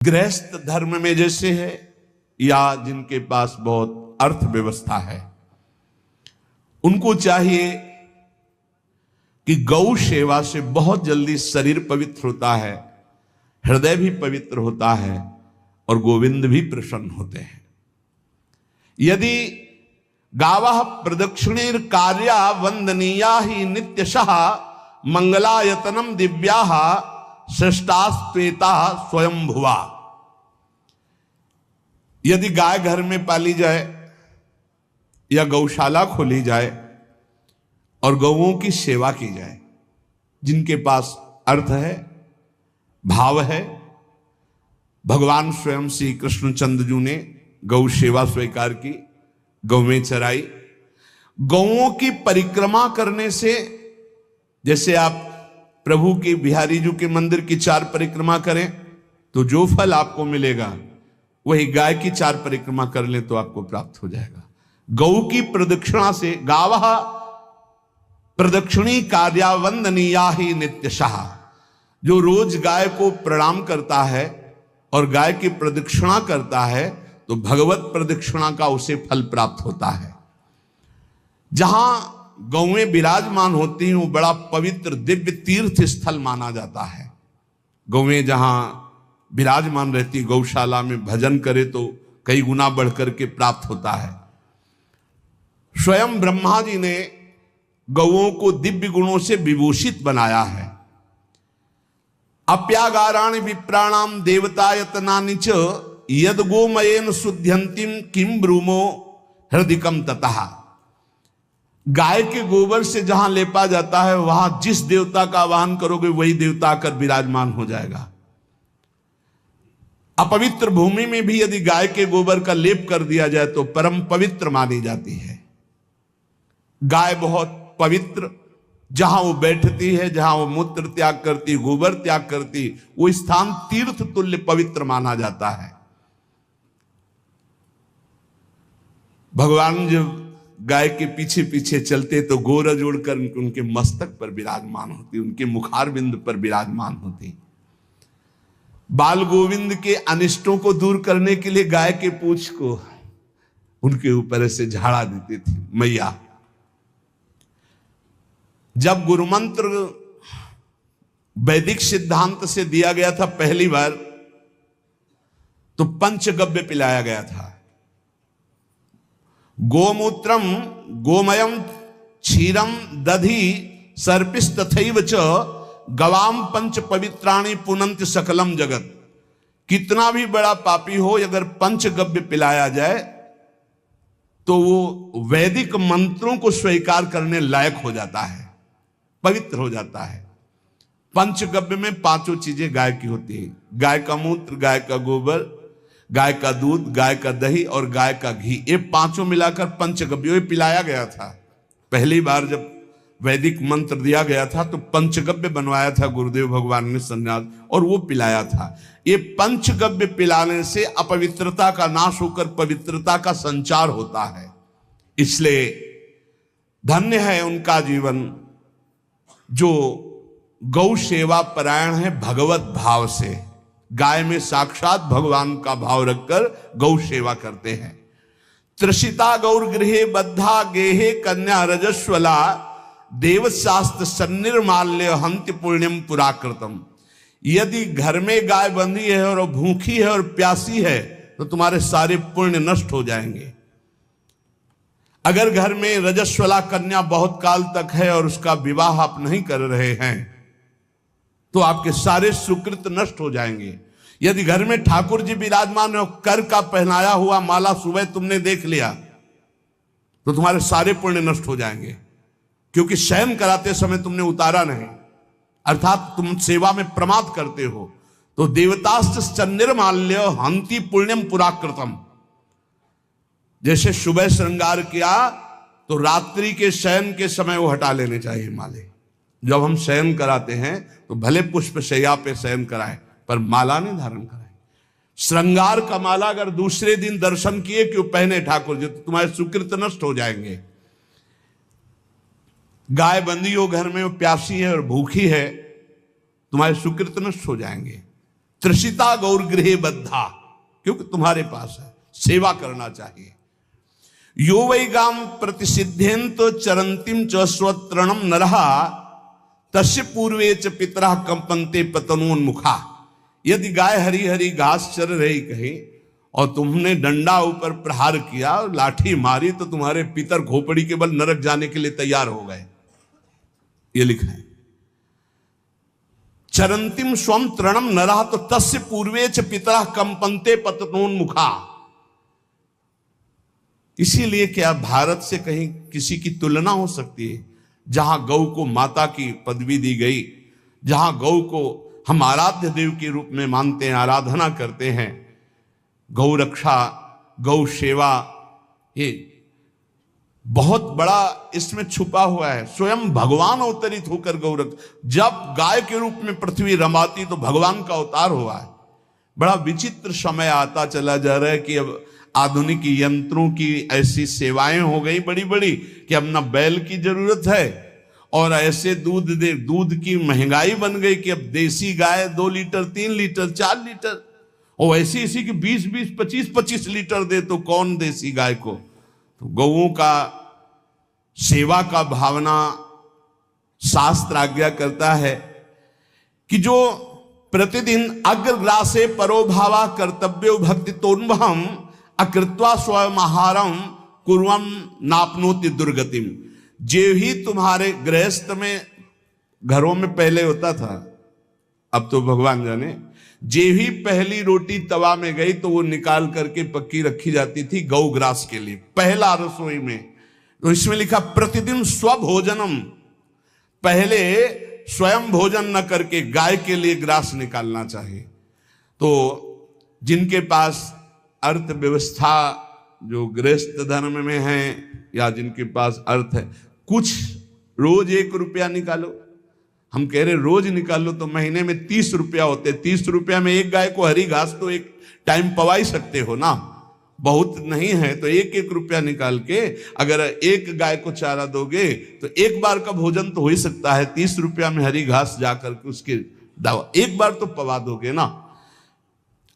गृहस्थ धर्म में जैसे है या जिनके पास बहुत अर्थव्यवस्था है, उनको चाहिए कि गौ सेवा से बहुत जल्दी शरीर पवित्र होता है, हृदय भी पवित्र होता है और गोविंद भी प्रसन्न होते हैं। यदि गावः प्रदक्षिणीर कार्या वंदनीया ही नित्यशः मंगलायतनम दिव्याः श्रेष्ठास्त्वेता स्वयंभुवा। यदि गाय घर में पाली जाए या गौशाला खोली जाए और गौओं की सेवा की जाए, जिनके पास अर्थ है, भाव है, भगवान स्वयं श्री कृष्णचंद्र जी ने गौ सेवा स्वीकार की, गौवें चराई। गौओं की परिक्रमा करने से, जैसे आप प्रभु के बिहारी जी के मंदिर की 4 परिक्रमा करें तो जो फल आपको मिलेगा वही गाय की 4 परिक्रमा कर ले तो आपको प्राप्त हो जाएगा। गौ की प्रदक्षिणा से, गावः प्रदक्षिणी कार्या वंदनीया ही नित्यशः, जो रोज गाय को प्रणाम करता है और गाय की प्रदक्षिणा करता है तो भगवत प्रदक्षिणा का उसे फल प्राप्त होता है। जहां गौएं विराजमान होती हैं वो बड़ा पवित्र दिव्य तीर्थ स्थल माना जाता है। गौएं जहां विराजमान रहती, गौशाला में भजन करे तो कई गुना बढ़कर के प्राप्त होता है। स्वयं ब्रह्मा जी ने गौओं को दिव्य गुणों से विभूषित बनाया है। अप्यागाराणि विप्राणाम देवतायतनानि च यद गोमयेन शुद्ध्यंतिम किम ब्रूमो हृदिकम ततः। गाय के गोबर से जहां लेपा जाता है वहां जिस देवता का आवाहन करोगे वही देवता आकर विराजमान हो जाएगा। अपवित्र भूमि में भी यदि गाय के गोबर का लेप कर दिया जाए तो परम पवित्र मानी जाती है। गाय बहुत पवित्र, जहां वो बैठती है, जहां वो मूत्र त्याग करती, गोबर त्याग करती, वो स्थान तीर्थ तुल्य पवित्र माना जाता है। भगवान जब गाय के पीछे पीछे चलते तो गोरज उड़कर उनके मस्तक पर विराजमान होती, उनके मुखार बिंद पर विराजमान होती। बाल गोविंद के अनिष्टों को दूर करने के लिए गाय के पूंछ को उनके ऊपर से झाड़ा देती थी मैया। जब गुरुमंत्र वैदिक सिद्धांत से दिया गया था पहली बार तो पंचगव्य पिलाया गया था। गोमूत्रम गोमयम क्षीरम दधि सर्पिस्तथैव च गवाम पंच पवित्राणि पुनंत सकलम जगत। कितना भी बड़ा पापी हो, अगर पंचगव्य पिलाया जाए तो वो वैदिक मंत्रों को स्वीकार करने लायक हो जाता है, पवित्र हो जाता है। पंचगव्य में 5 चीजें गाय की होती है। गाय का मूत्र, गाय का गोबर, गाय का दूध, गाय का दही और गाय का घी, ये 5 मिलाकर पंचगव्य पिलाया गया था। पहली बार जब वैदिक मंत्र दिया गया था तो पंचगव्य बनवाया था गुरुदेव भगवान ने संन्यास, और वो पिलाया था। ये पंचगव्य पिलाने से अपवित्रता का नाश होकर पवित्रता का संचार होता है। इसलिए धन्य है उनका जीवन जो गौ सेवा परायण है, भगवत भाव से। गाय में साक्षात भगवान का भाव रखकर गौ सेवा करते हैं। त्रिषिता गौर गृहे बद्धा गेहे कन्या रजस्वला देवशास्त्र सन्निर्माल्य हंति पुण्यम पुराकृतम। यदि घर में गाय बंधी है और भूखी है और प्यासी है तो तुम्हारे सारे पुण्य नष्ट हो जाएंगे। अगर घर में रजस्वला कन्या बहुत काल तक है और उसका विवाह आप नहीं कर रहे हैं तो आपके सारे सुकृत नष्ट हो जाएंगे। यदि घर में ठाकुर जी विराजमान है, कर का पहनाया हुआ माला सुबह तुमने देख लिया तो तुम्हारे सारे पुण्य नष्ट हो जाएंगे, क्योंकि शयन कराते समय तुमने उतारा नहीं, अर्थात तुम सेवा में प्रमाद करते हो। तो देवतास्त्र सन्निर्माल्य हंति पुण्यम पुराकृतम। जैसे सुबह श्रृंगार किया तो रात्रि के शयन के समय वो हटा लेने चाहिए माले। जब हम शयन कराते हैं तो भले पुष्प शैया पे शयन कराएं पर माला नहीं धारण कराएं। श्रृंगार का माला अगर दूसरे दिन दर्शन किए क्यों पहने ठाकुर जी, तो तुम्हारे सुकृत नष्ट हो जाएंगे। गाय बंदी हो घर में, वो प्यासी है और भूखी है, तुम्हारे सुकृत नष्ट हो जाएंगे। तृषिता गौर गृहे बद्धा, क्योंकि तुम्हारे पास है, सेवा करना चाहिए। यो वै गाम प्रतिसिद्धेन तो चरंतिम च स्वतरणम नरहा तस्य पूर्वे च पितरा कंपनते पतनोन्मुखा। यदि गाय हरी हरी घास चर रही कहीं और तुमने डंडा ऊपर प्रहार किया, लाठी मारी, तो तुम्हारे पितर खोपड़ी के बल नरक जाने के लिए तैयार हो गए। ये लिखा है चरंतिम स्वम तृणम नरहा तो तस्य पूर्वे च पितरा कंपनते पतनोन्मुखा। इसीलिए क्या भारत से कहीं किसी की तुलना हो सकती है, जहां गौ को माता की पदवी दी गई, जहां गौ को हम आराध्य देव के रूप में मानते हैं, आराधना करते हैं। गौ रक्षा, गौ सेवा, ये बहुत बड़ा इसमें छुपा हुआ है। स्वयं भगवान अवतरित होकर गौ जब गाय के रूप में पृथ्वी रमाती तो भगवान का अवतार हुआ है। बड़ा विचित्र समय आता चला जा रहा है कि अब आधुनिक यंत्रों की ऐसी सेवाएं हो गई बड़ी बड़ी कि अब ना बैल की जरूरत है, और ऐसे दूध की महंगाई बन गई कि अब देसी गाय 2 लीटर 3 लीटर 4 लीटर, और ऐसी इसी की 20-20 25-25 लीटर दे तो कौन देसी गाय को। तो गौओं का सेवा का भावना शास्त्र आज्ञा करता है कि जो प्रतिदिन अग्रग्रासे परोभावा कर्तव्यो भक्ति तोन्वहम अकृत्वा स्वयं आहारम कुर्वम नापनोति दुर्गतिम। जे ही तुम्हारे गृहस्थ में घरों में पहले होता था, अब तो भगवान जाने, जे ही पहली रोटी तवा में गई तो वो निकाल करके पक्की रखी जाती थी गौग्रास के लिए, पहला रसोई में। तो इसमें लिखा प्रतिदिन स्वभोजनम, पहले स्वयं भोजन न करके गाय के लिए ग्रास निकालना चाहिए। तो जिनके पास अर्थव्यवस्था जो गृहस्थ धर्म में है या जिनके पास अर्थ है, कुछ रोज 1 रुपया निकालो। हम कह रहे रोज निकालो तो महीने में 30 रुपया होते, 30 रुपया में एक गाय को हरी घास तो एक टाइम पवा ही सकते हो ना, बहुत नहीं है तो 1-1 रुपया निकाल के अगर एक गाय को चारा दोगे तो एक बार का भोजन तो हो ही सकता है। 30 रुपया में हरी घास जाकर के उसके एक बार तो पवा दोगे ना।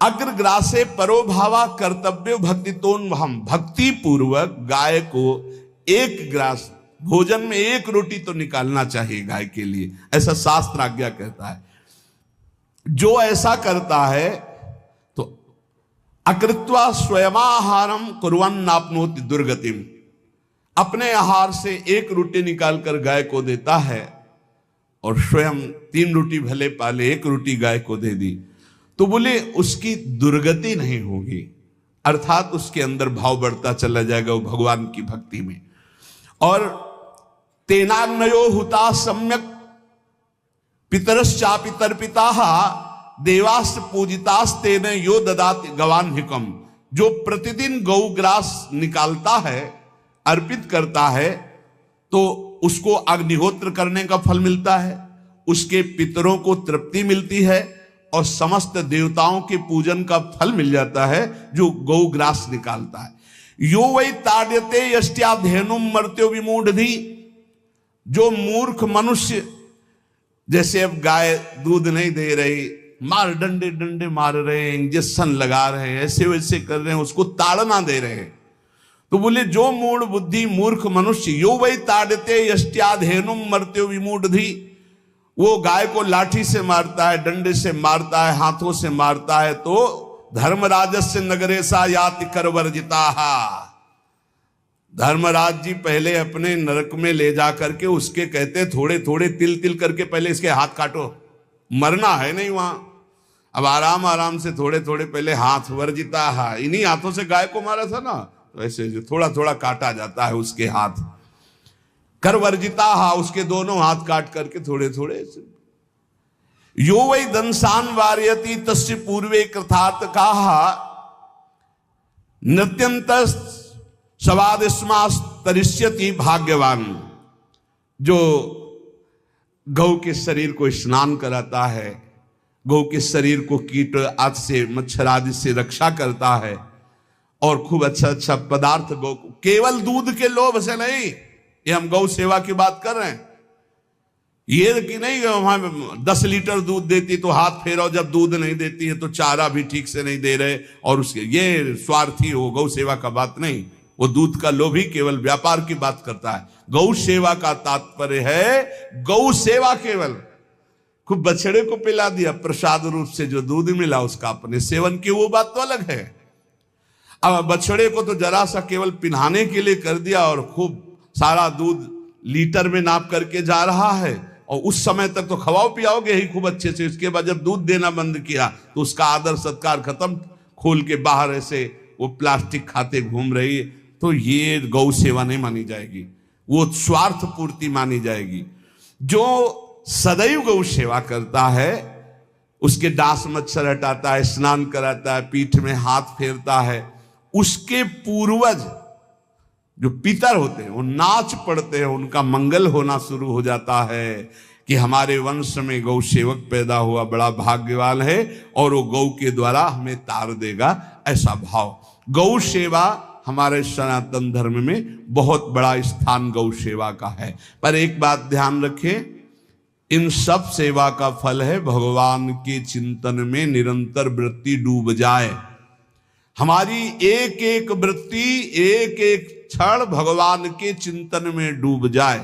अग्रग्रासे परोभावा कर्तव्य भक्ति तोन्वहम, भक्ति पूर्वक गाय को 1 ग्रास भोजन में 1 रोटी तो निकालना चाहिए गाय के लिए, ऐसा शास्त्र आज्ञा कहता है। जो ऐसा करता है तो अकृत्वा स्वयमाहारम कुर्वन् नाप्नोति दुर्गतिम, अपने आहार से 1 रोटी निकालकर गाय को देता है और स्वयं 3 रोटी भले पाले 1 रोटी गाय को दे दी तो बोले उसकी दुर्गति नहीं होगी, अर्थात उसके अंदर भाव बढ़ता चला जाएगा वो भगवान की भक्ति में। और तेनाग्नयो हुता सम्यक पितरश्चापि तर्पिताः देवास्त पूजितास्तेन यो ददाति गवान्हिकम। जो प्रतिदिन गौग्रास निकालता है, अर्पित करता है, तो उसको अग्निहोत्र करने का फल मिलता है, उसके पितरों को तृप्ति मिलती है और समस्त देवताओं के पूजन का फल मिल जाता है जो गौग्रास निकालता है। यो वै ताड्यते यष्ट्याधेनुम मर्त्यो विमूढ़धि, जो मूर्ख मनुष्य, जैसे अब गाय दूध नहीं दे रही, मार डंडे डंडे मार रहे हैं, इंजेक्शन लगा रहे हैं, ऐसे वैसे कर रहे हैं, उसको ताड़ना दे रहे हैं, तो बोले जो मूढ़ बुद्धि मूर्ख मनुष्य, यो वै ताड्यते यष्ट्याधेनुम मर्त्यो विमूढ़धि, वो गाय को लाठी से मारता है, डंडे से मारता है, हाथों से मारता है, तो धर्मराजस्य नगरेशा याति करवर्जिताहा, धर्मराज जी पहले अपने नरक में ले जा करके उसके कहते थोड़े थोड़े तिल तिल करके पहले इसके हाथ काटो, मरना है नहीं वहां, अब आराम आराम से थोड़े थोड़े पहले हाथ वर्जिताहा, इन्हीं हाथों से गाय को मारा था ना, तो ऐसे थोड़ा थोड़ा काटा जाता है उसके हाथ, कर वर्जिता हा, उसके दोनों हाथ काट करके थोड़े थोड़े। यो वै दंसान वार्यति तस्य पूर्वे कृतार्थ काहा नृत्यंत सवादिस्मास्तरिष्यति भाग्यवान। जो गौ के शरीर को स्नान कराता है, गौ के शरीर को कीट आदि से मच्छर आदि से रक्षा करता है और खूब अच्छा अच्छा पदार्थ गौ को, केवल दूध के लोभ से नहीं, ये हम गौ सेवा की बात कर रहे हैं, ये कि नहीं वहां 10 लीटर दूध देती तो हाथ फेरो, जब दूध नहीं देती है तो चारा भी ठीक से नहीं दे रहे, और उसके ये स्वार्थी हो। गौ सेवा का बात नहीं, वो दूध का लोभी केवल व्यापार की बात करता है। गौ सेवा का तात्पर्य है गौ सेवा केवल। खूब बछड़े को पिला दिया प्रसाद रूप से, जो दूध मिला उसका अपने सेवन की, वो बात तो अलग है। अब बछड़े को तो जरा सा केवल पिन्हाने के लिए कर दिया और खूब सारा दूध लीटर में नाप करके जा रहा है, और उस समय तक तो खवाओ पियाओगे ही खूब अच्छे से। उसके बाद जब दूध देना बंद किया तो उसका आदर सत्कार खत्म, खोल के बाहर ऐसे वो प्लास्टिक खाते घूम रही है, तो ये गौ सेवा नहीं मानी जाएगी, वो स्वार्थ पूर्ति मानी जाएगी। जो सदैव गौ सेवा करता है, उसके दास मच्छर हटाता है, स्नान कराता है, पीठ में हाथ फेरता है, उसके पूर्वज जो पितर होते हैं वो नाच पड़ते हैं, उनका मंगल होना शुरू हो जाता है कि हमारे वंश में गौ सेवक पैदा हुआ, बड़ा भाग्यवान है, और वो गौ के द्वारा हमें तार देगा, ऐसा भाव। गौ सेवा हमारे सनातन धर्म में बहुत बड़ा स्थान गौ सेवा का है। पर एक बात ध्यान रखें, इन सब सेवा का फल है भगवान के चिंतन में निरंतर वृत्ति डूब जाए। हमारी एक एक वृत्ति, एक एक क्षण भगवान के चिंतन में डूब जाए।